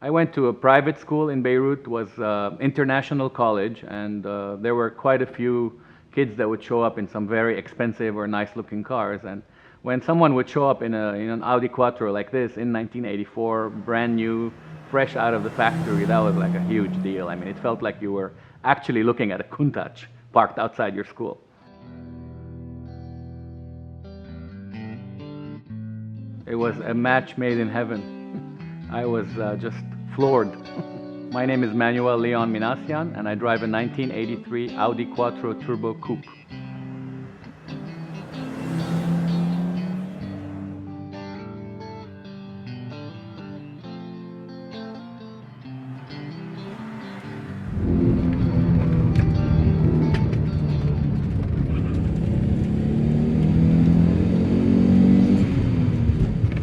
I went to a private school in Beirut, was international college, and there were quite a few kids that would show up in some very expensive or nice-looking cars. And when someone would show up in an Audi Quattro like this in 1984, brand new, fresh out of the factory, that was like a huge deal. I mean, it felt like you were actually looking at a Countach parked outside your school. It was a match made in heaven. I was just floored. My name is Manuel Leon Minassian, and I drive a 1983 Audi Quattro Turbo Coupe.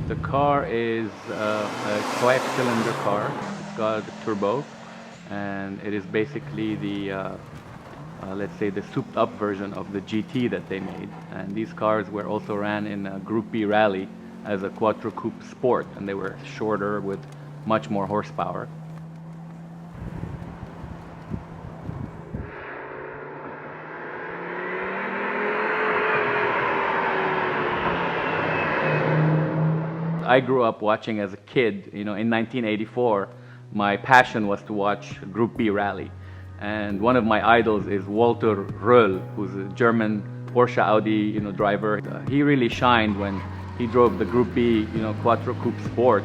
The car is a coax-cylinder car. It's got a turbo, and it is basically the, let's say, the souped-up version of the GT that they made. And these cars were also ran in a Group B rally as a Quattro Coupe Sport, and they were shorter with much more horsepower. I grew up watching as a kid, in 1984, my passion was to watch Group B rally. And one of my idols is Walter Röhrl, who's a German Porsche Audi, driver. He really shined when he drove the Group B, Quattro Coupe Sport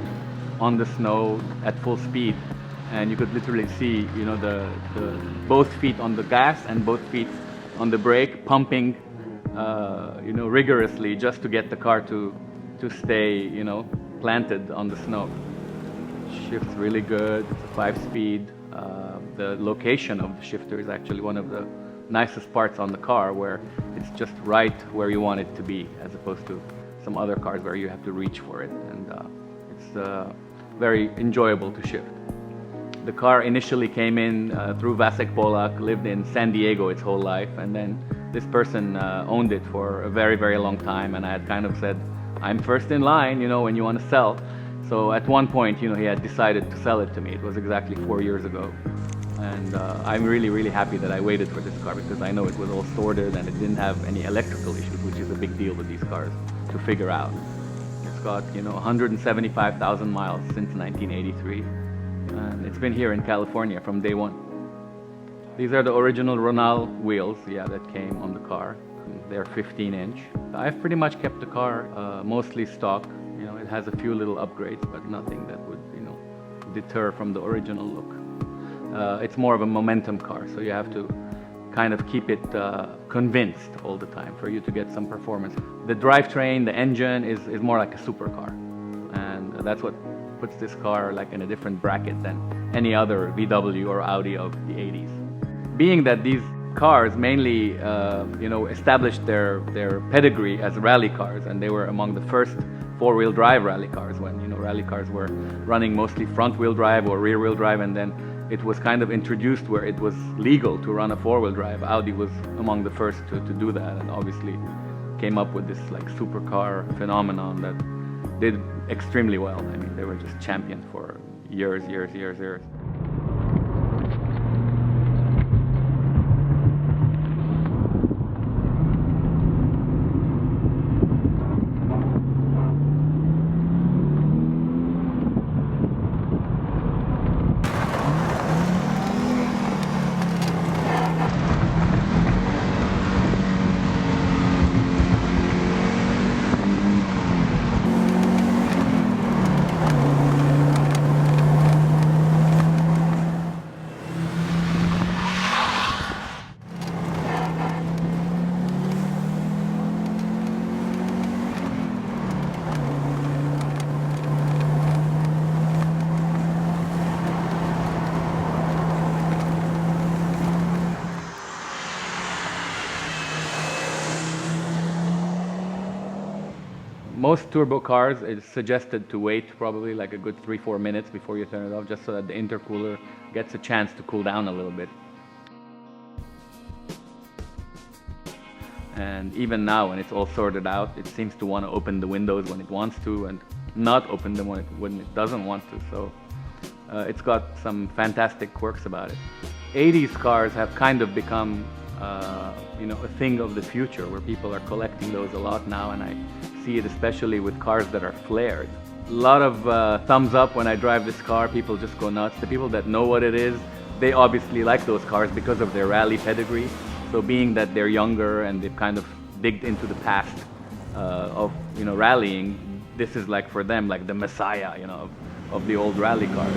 on the snow at full speed. And you could literally see, the both feet on the gas and both feet on the brake, pumping, rigorously just to get the car to stay, planted on the snow. Shifts really good. It's a 5-speed. The location of the shifter is actually one of the nicest parts on the car, where it's just right where you want it to be, as opposed to some other cars where you have to reach for it. And it's very enjoyable to shift. The car initially came in through Vasek Polak, lived in San Diego its whole life, and then this person owned it for a very, very long time, and I had kind of said, I'm first in line, when you want to sell. So at one point, he had decided to sell it to me. It was exactly 4 years ago. And I'm really, really happy that I waited for this car, because I know it was all sorted and it didn't have any electrical issues, which is a big deal with these cars to figure out. It's got, 175,000 miles since 1983. And it's been here in California from day one. These are the original Röhrl wheels, that came on the car. They're 15-inch. I've pretty much kept the car mostly stock. It has a few little upgrades, but nothing that would, deter from the original look. It's more of a momentum car, so you have to kind of keep it convinced all the time for you to get some performance. The drivetrain, the engine is more like a supercar, and that's what puts this car like in a different bracket than any other VW or Audi of the 80s. Being that these cars mainly, established their pedigree as rally cars, and they were among the first four-wheel drive rally cars when, rally cars were running mostly front-wheel drive or rear-wheel drive, and then it was kind of introduced where it was legal to run a four-wheel drive. Audi was among the first to do that, and obviously came up with this like supercar phenomenon that did extremely well. I mean, they were just champions for years. Most turbo cars, it's suggested to wait probably like a good 3-4 minutes before you turn it off, just so that the intercooler gets a chance to cool down a little bit. And even now, when it's all sorted out, it seems to want to open the windows when it wants to and not open them when it doesn't want to. So it's got some fantastic quirks about it. 80s cars have kind of become a thing of the future, where people are collecting those a lot now, and I see it especially with cars that are flared. A lot of thumbs up when I drive this car. People just go nuts. The people that know what it is, they obviously like those cars because of their rally pedigree. So being that they're younger and they've kind of digged into the past of rallying, this is like for them like the messiah of the old rally cars.